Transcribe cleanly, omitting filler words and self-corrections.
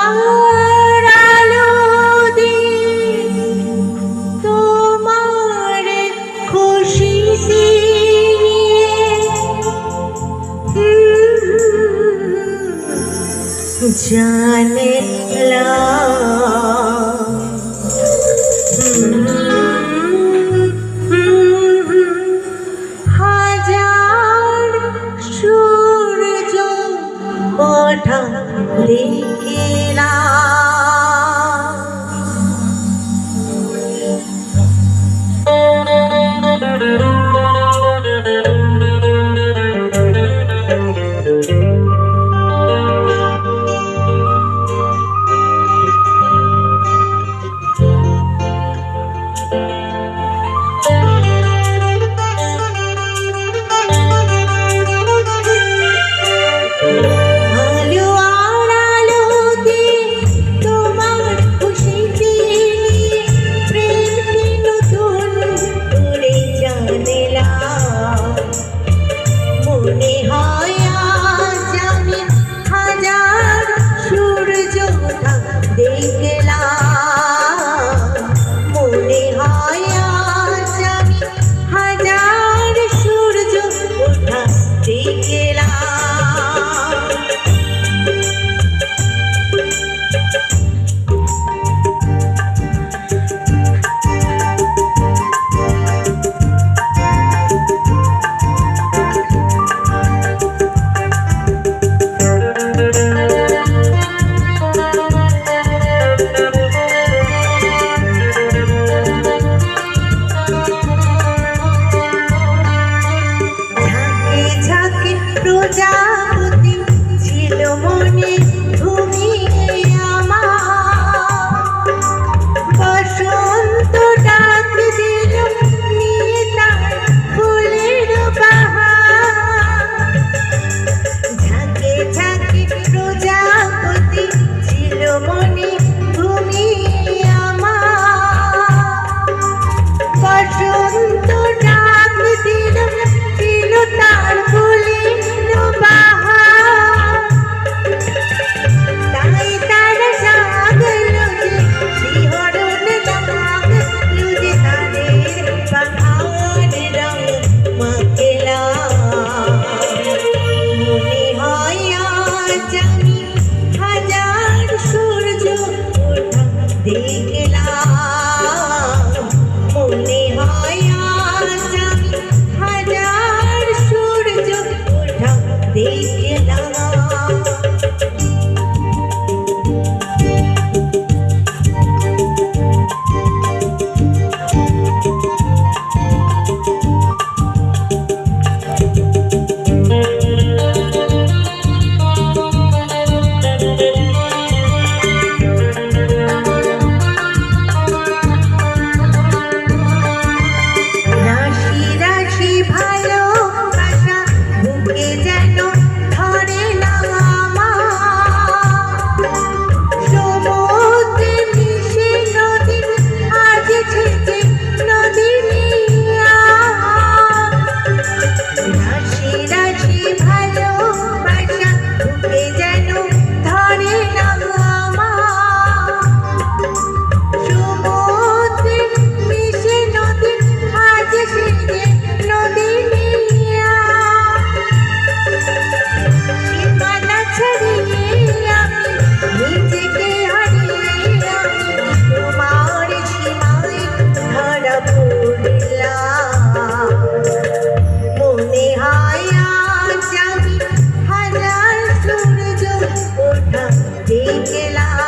আলো দিয়ে তোমার খুশি জানলাম হাজার সূর্য ওঠা দেখলাম। প্রজাপতি ছিল মনে তুমি আমার, বসন্ত ডাক দিল নিয়ে তার ফুলের বাহার। ঝাঁকে ঝাঁকে প্রজাপতি ছিল মনে তুমি আমার, বসন্ত ডাক দিল ছিল তার ফুলের বাহার। তাই তারা জাগলো যে শিহরণ লাগলো যে তাদের বাহার রং মাখলা। মনে হয় আজ আমি হাজার সূর্য ওঠা দেখলাম। মনে হয় আজ আমি হাজার সূর্য ওঠা দেখলাম। মনে হয় আজ আমি হাজার সূর্য ওঠা দেখলাম।